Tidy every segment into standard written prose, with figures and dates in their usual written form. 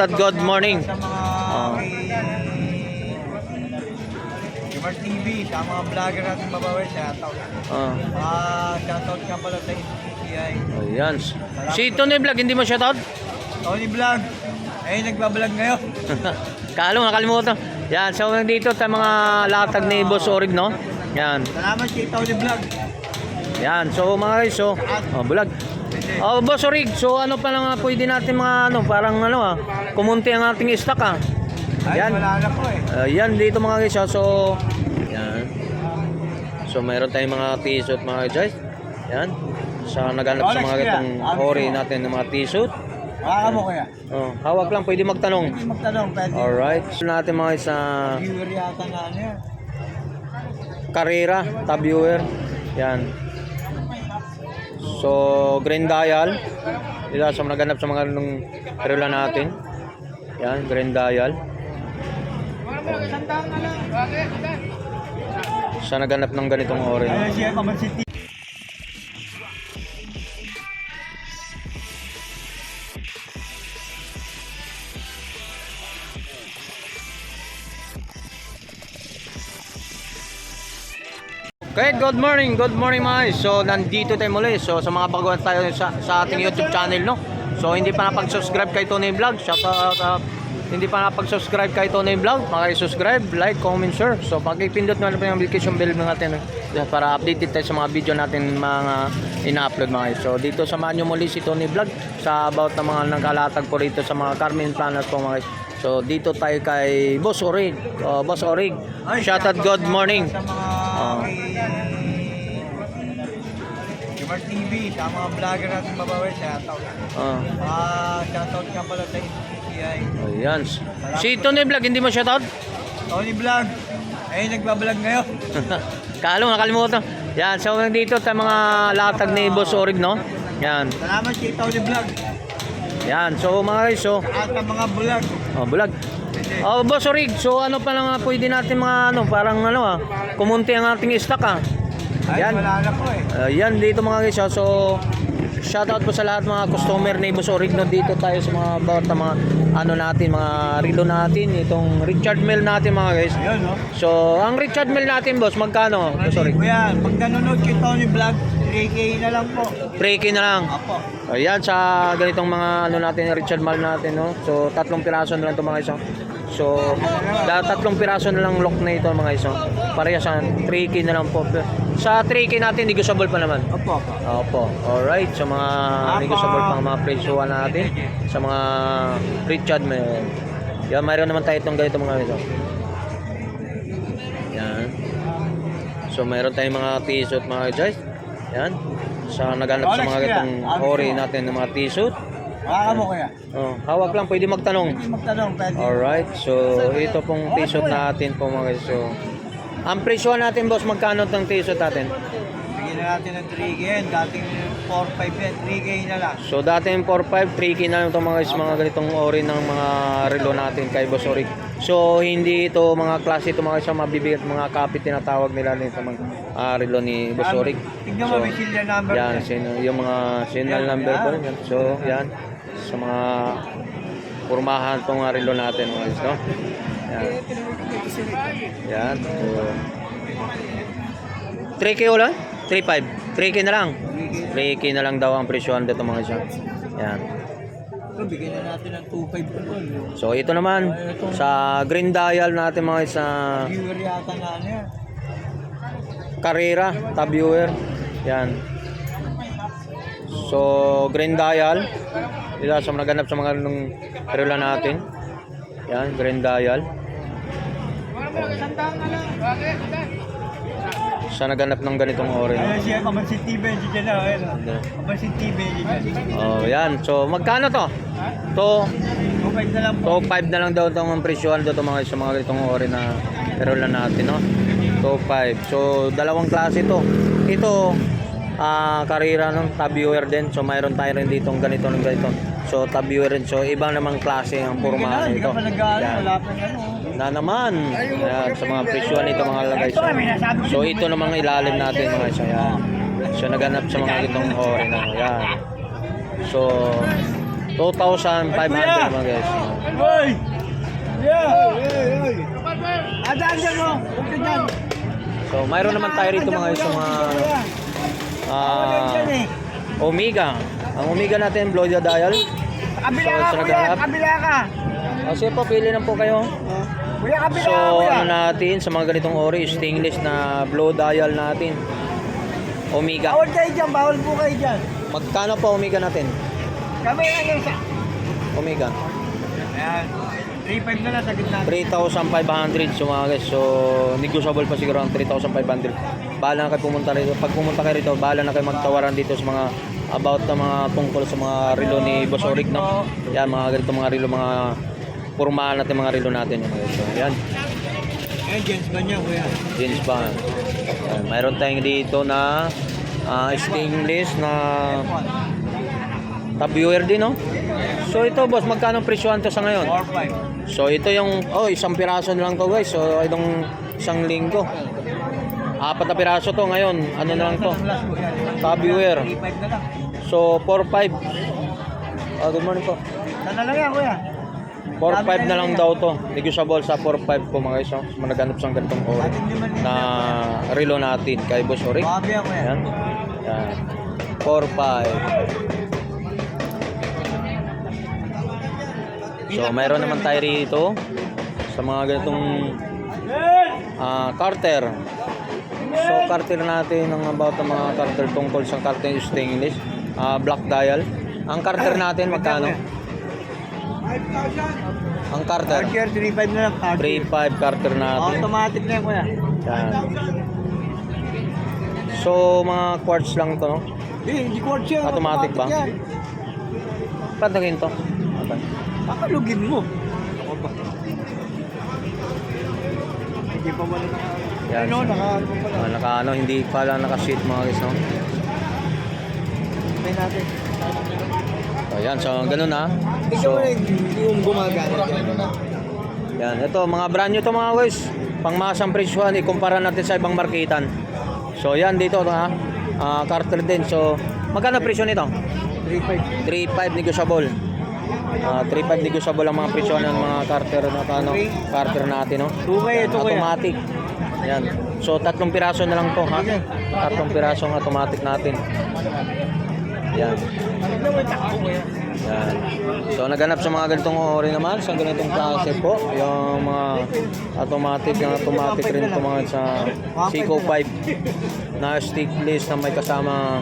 Good morning. Sa mga Smart TV, sa mga vlogger natin babawi, shoutout. Shoutout ka pala sa NCCI. Ayan. Si Tony Vlog, hindi mo shoutout? Tony Vlog, nagbablog ngayon. Nakalimutan. Yan, so dito sa mga latag ni Boss Orig, no? Yan. Salamat kay Tony Vlog. Yan, so mga guys, so bulag. Boss Orig, so ano pa lang pwede natin mga parang kumunti ang ating stock Yan. Wala na po Yan dito mga guys, so yan. So mayroon tayong mga t-shirt mga guys. Yan. Sa naghanap sa mga itong ori natin ng mga t-shirt. Mo kaya? Hawak lang, pwede magtanong. Pwede magtanong, pwede. Alright. So natin mga guys, viewer yata na yan. Carrera, top viewer. Yan. So, green dial. Dito sa naghanap sa mga nung perula natin. Yan, green dial. Sa naghanap ng ganitong orange. Ayan siya, Kaman City. Okay, good morning mga guys. So nandito tayo muli. So sa mga baguhan tayo sa ating YouTube channel, no. So hindi pa napag-subscribe kay Tony Vlog, shout out. Hindi pa napag-subscribe kay Tony Vlog, maki-subscribe, like, comment, share. So paki-pindot na lang yung notification bell natin para updated tayo sa mga video natin mga ina-upload mga guys. So dito samahan niyo muli si Tony Vlog sa about ng mga nagkalatag po rito sa mga Carmen Planas po mga guys. So dito tayo kay Boss Orig. Boss Orig, shout out, good morning. Sa mga Smart TV, sa mga vlogger natin babawi, shoutout. Shoutout ka pala sa NCCI. Ayan. Si Tony Vlog, hindi mo shoutout? Tony Vlog, nagbablog ngayon. Nakalimutan. Yan, so dito sa mga latag ni Boss Orig, no? Yan. Salamat kay Tony Vlog. Yan, so mga guys, so at ang mga vlog. bulag. Boss Orig, so ano pa lang pwede natin mga parang kumunti ang ating stock Yan. Wala na po Yan dito mga guys, so shoutout po sa lahat mga customer ni Boss Orig, no? Dito tayo sa mga bawat mga natin, mga relo natin, itong Richard Mille natin mga guys. Ayun, no? So ang Richard Mille natin, boss, magkano? Boss Orig? Yan, pag nanonood kay Tony Vlog, 3K na lang po. 3K na lang. Apo. Ayan, sa ganitong mga natin, Richard Mille natin, no? So 3 piraso na lang ito mga guys. So 3 piraso na lang lock na ito mga guys. Parehas sa 3K na lang po. Sa 3K natin, negotiable pa naman. Opo. Opo. Alright, sa mga negotiable pang mga presyohan natin sa mga Richard Mille. Yan, mayroon naman tayo itong ganito mga guys. Yan. So mayroon tayong mga t-shirt mga guys. Yan. Sa naghanap sa mga itong ori natin ng mga t-shirt. Mo kaya? Hawak lang, pwede magtanong. Pwede magtanong, pwede. Alright, so ito pong t-shirt natin po mga guys. So ang presyo natin, boss, magkano itong t-shirt natin? Bigyan na natin ng 3K yan. Dating 4-5 yan, 3K na lang. So dating 4-5, 3K na lang itong mga guys, mga ganitong ori ng mga relo natin kay Boss Orig. So hindi ito mga klase ito mga guys, mabibigat mga kapit tinatawag nila nito mga relo ni Boss Orig. Tignan mo, may serial number. Yan, yung mga serial number po. Yan. So yan, sa mga pormahan itong relo natin mga guys, no? Yan. Yan. So 3K ulan? 3.5. 3K na lang. 3K na lang daw ang presyohan dito mga siya. Yan. Bigyan na natin ng 2.5 po. So ito naman sa green dial natin mga sa Viewer yata na yan. Carrera, top viewer. Yan. So green dial. Dito sa naghanap sa mga nung perula natin. Yan, green dial. Sa naghanap ng ganitong orange. Ayan siya, Kaman City TV dyan na. Kaman City TV dyan. Yan. So magkano to? To 2.5 na lang po. 5 na lang daw itong presyohan dito mga sa mga ganitong orange na perula natin, no? 2.5. So dalawang klase to. Ito Carrera ng top viewer din. So mayroon tayo rin dito ganito ng ganito. So top viewer rin. So ibang namang klase ang pormahan nito. Yan. Na naman. Yan, sa mga presyohan nito mga lagay. So ito namang ilalim natin mga isa. Yan. So naganap sa mga ganitong orange na. Yan. So 2,500 mga guys. Hoy! Yeah! Adaan dyan mo! Huwag ka dyan! So, mayroon naman tayo rito mga guys, mga Omega. Ang Omega natin, blow the dial. Kabila ka, So, kuya! Kabila ka! O, sige po, pili lang po kayo. Kuya, kabila So, ka, kuya! ano natin, sa mga ganitong ori, stainless na blow dial natin. Omega. Bawal kayo dyan, bawal po kayo dyan. Magkano po Omega natin? Kami lang yung sa... Omega. Ayan. 3.5 na lang sa gitna. 3,500 so mga guys. So, negotiable pa siguro ang 3,500. Bahala na kayo pumunta rito. Pag pumunta kayo rito, bahala na kayo magtawaran dito sa mga about na mga tungkol sa mga relo ni Boss Oric, no? Yan, mga ganito mga relo, mga pormahan natin, mga relo natin. Yung mga guys. So, yan. Ayan, gents ba niya, kuya? James Bond. Yan, mayroon tayong dito na stainless na tab viewer din, no? So ito boss, magkano presyohan to sa ngayon? 4.5. So ito yung, isang piraso na lang to guys. So itong isang linggo. 4 na piraso to ngayon. Ano na lang to? Tab viewer. 3.5 na lang. So 4.5. Good morning po. Sana lang yan, kuya. 4.5 na lang daw to. Negotiable sa 4.5 po mga guys. Managanap sa ganitong ori na relo natin kay Boss Oric. Babi yan, kuya. Yan. Yan. 4.5. So, mayroon naman tayo rito sa mga ganitong Carter. So, Carter natin ang about ng mga Carter tungkol sa Carter stainless. Black dial. Ang Carter natin, magkano? Ang Carter. Cartier, 3.5 na lang. 3.5 Carter natin. Automatic na yan, kuya. Yan. So, mga quartz lang to, no? Hindi quartz yan. Automatic ba? yan. Patagin to. Okay. Kakalugin mo. Ako ba? Hindi pa wala naka... Yan. Ano, naka... Hindi pala naka-sheet mga guys, no? Try natin. So, yan. So, ganun na. Ikaw So, yung gumagana dyan. yan. Ito, mga brand new to mga guys. Pangmasang presyohan, ikumpara natin sa ibang marketan. So, yan dito, ha? Carter din. So, magkano presyo nito? 3.5. 3.5 negotiable. 3.5 negotiable ang mga presyo ng mga Carter na Carter natin, no? 2K ito, kuya. Automatic. Yan. So, 3 piraso na lang to, ha? 3 piraso ang automatic natin. Yan. Yan. So, naganap sa mga ganitong ori naman, sa ganitong klase po, yung mga automatic rin ito mga sa Seiko 5 na stickless na may kasama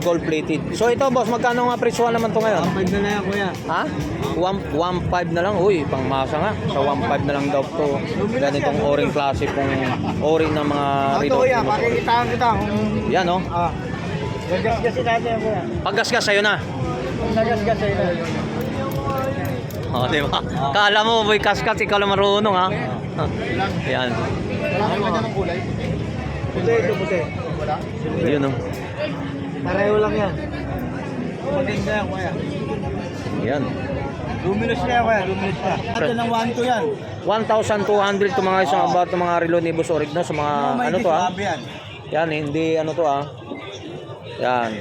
gold plated. So, ito boss, magkano nga presyo naman to ngayon? 1.5 na lang yan, kuya. Ha? 1.5 na lang. Uy, pangmasa nga. Sa 1.5 na lang daw to. Ganitong oring klase pong ori ng mga Ito, kuya, pakikitaan kita. Yan, no? Gagasgasin natin yan, kuya. Paggasgas sa'yo na. Gagasgas sa'yo na. Di ba? Kala mo, boy, kaskas, ikaw lang marunong, ha? Yan. Wala ka ng kulay? Puti, ito puti. Wala? Yun, no? Pareho lang yan. Maganda yan, kuya. Yan. Luminous na yan, kuya. Luminous na. Ito ng 1.2 yan. 1,200 to mga isang about ng mga relo ni Boss Oric, no? Sa mga, ano to, ha? Yan, hindi, ano to, ha? Yan.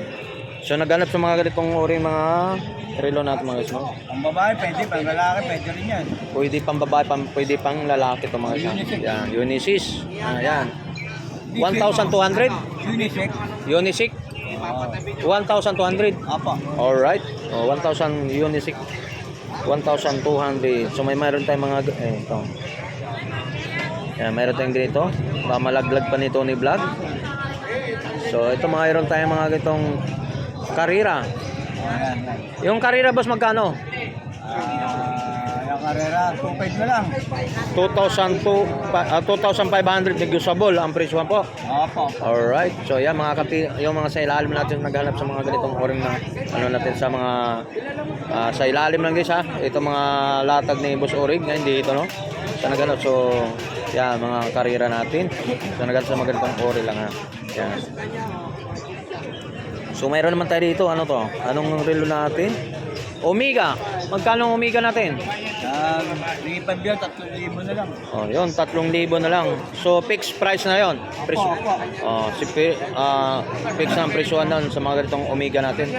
So, naganap sa mga ganitong ori mga relo natin mga guys, no? Ang babae, pwede. Pang lalaki, pwede rin yan. Pwede pang babae, pwede pang lalaki to mga isa. Yan, Unisis. Yan. 1,200? Unisex. Unisex? 1,200? Apa. Alright. 1,000 Unisex. 1,200. So, mayroon tayong mga, ito. Yan, mayroon tayong ganito. Malaglag pa nito ni Vlog. So, ito mayroon tayong mga ganitong karira. Yung karira boss, magkano? Yung karera, 2.5 na lang. 2,500 negotiable ang presyo po. Apa. Alright. So yan mga yung mga sa ilalim natin naghanap sa mga ganitong oring na ano natin sa mga sa ilalim lang guys, ha. Ito mga latag ni Boss Oric ngayon dito, no. Sa naghanap, so yan mga karira natin. So naghanap sa mga ganitong ori lang, ha. Yan. So mayroon naman tayo dito, ano to? Anong relo natin? Omega. Magkano ang Omega natin? 3.5 yan, 3,000 na lang. Oh, yun, 3,000 na lang. So fixed price na 'yon. Presyo. Oh, fixed na ang presyohan doon sa mga ganitong Omega natin.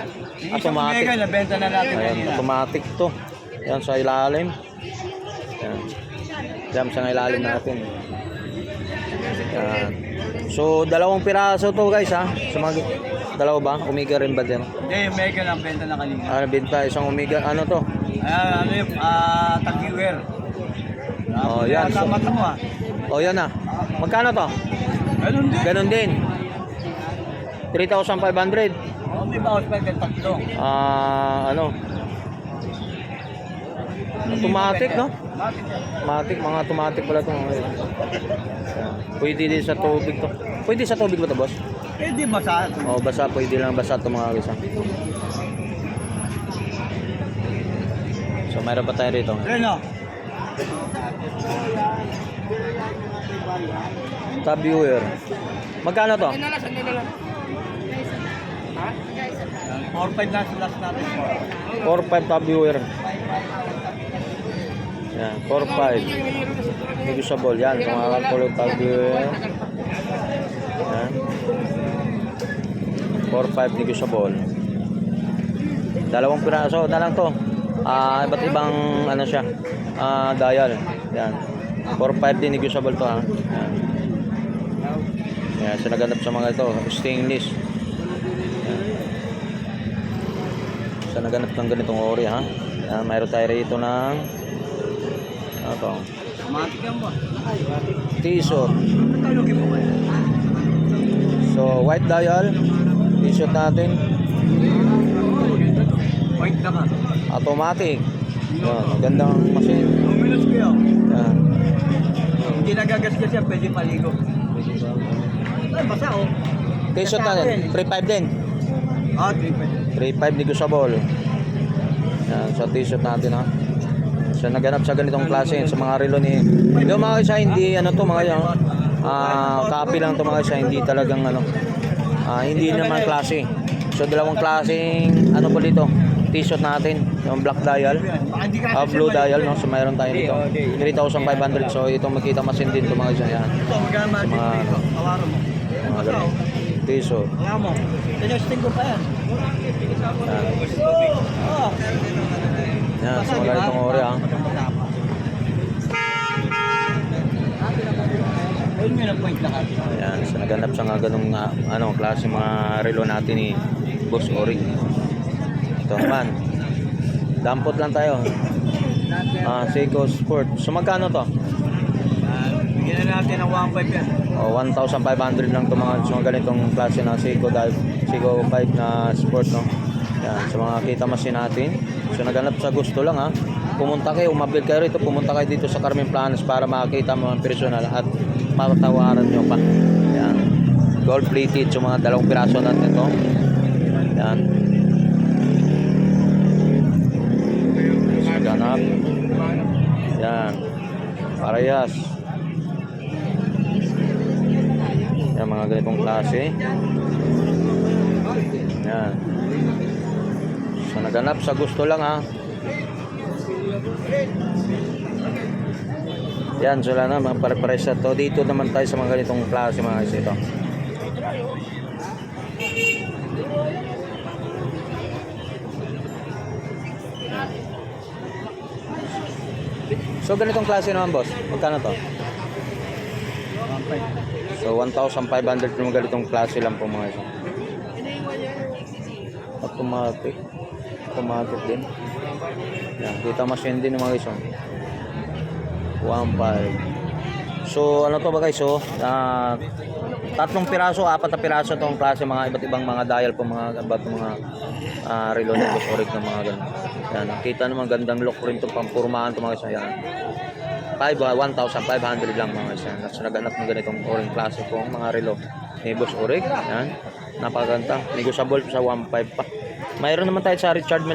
Automatic. Nabenta na natin Ayan, kanina. automatic to. Yan sa ilalim. Yan. Yan sa ilalim natin. Yan. So, dalawang piraso to guys ha. So, dalawa ba? Omega rin ba din? Hindi, mega lang benta na kanina. Benta isang Omega. Ano to? Ano yung tag-viewer. Oh, yan. So, Tama mo ah. oh, yan na. Magkano to? Ganun din. Ganon din. 3,500. May bawas pa yung tatlo. Ano? Automatic, no? Automatic, mga automatic pala ito. Pwede din sa tubig to. Pwede sa tubig ba ito, boss? Pwede basa. O, basa. Pwede lang basa ito mga kisa. So, mayroon pa tayo rito. Ano? Tab viewer. Magkano to? 4-5 na last natin. 4,500 tab viewer. Yan, 4,500. Negotiable yan. Kung mga kulong tab viewer. Yan. 4,500 negotiable. Dalawang piraso na lang to. Iba't ibang ano siya. Dial. Yan. 4,500 din negotiable to ha. Yan. Yan, so naganap sa mga ito. Stainless. Yan. So naganap ng ganitong ori ha. Yan, mayroon tayo rito ng ano to? Matik yan ba? T-shirt. Talugin mo ba yan? So white dial. T-shirt natin. White na ka. Automatic. Yan, magandang machine. Luminous ko yun. Yan. Hindi nagagasgas yan, pwede paligo. Ay, basa oh. T-shirt natin. 3,500 din. 3,500 negotiable. Yan, sa t-shirt natin ha. So naganap sa ganitong klase sa mga relo ni yung mga isa hindi ano to mga yan. Copy lang to mga isa, hindi talagang ano. Hindi naman klase. So dalawang klaseng ano po dito. T-shirt natin, yung black dial, blue dial no. So mayroon tayo dito. 3,500. So ito makita masin din to mga isa yan. Ito, magkama Sa mga ano, tawaran mo. mga ganun. T-shirt. Alam mo, tinesting ko pa yan. Oh. Yan, so wala itong ori ha. Ayun nga ng point na ka. Ayan, so naganap sa nga ganung ano, klase mga relo natin ni Boss Ori. Ito naman. Dampot lang tayo. Seiko Sport. So magkano to? Bigyan na natin ng 1.5 yan. 1,500 lang to mga so, ganitong klase na Seiko 5 na Sport no. Yan, sa mga kita masin natin. So naganap sa gusto lang ha. Pumunta kayo, umabil kayo rito, pumunta kayo dito sa Carmen Planas para makakita mo ang personal at matawaran nyo pa. Yan. Gold plated, so mga dalawang piraso natin ito. Yan. So ganap. Yan. Parehas. Yan mga ganitong klase. Yan. So naganap sa gusto lang ha. Yan, so lang na mga pare-pares na to. Dito naman tayo sa mga ganitong klase mga guys ito. So ganitong klase naman boss, magkano to? 1.5. So 1,500 yung ganitong klase lang po mga guys. Automatic din. Yan, kita machine din mga guys. 1.5. So ano to ba guys? So tatlong piraso, 4 na piraso tong klase mga iba't ibang mga dial po mga iba't mga relo ng Boss Orig ng mga ganun. Yan, nakita naman gandang look rin to pampurmahan to mga guys. Yan. 1,500 lang mga guys. Yan. Nasa naganap ng ganitong oring klase po mga relo ni Boss Orig. Yan. Napakaganda. Negotiable sa 1.5 pa. Mayroon naman tayo sa Richard Mille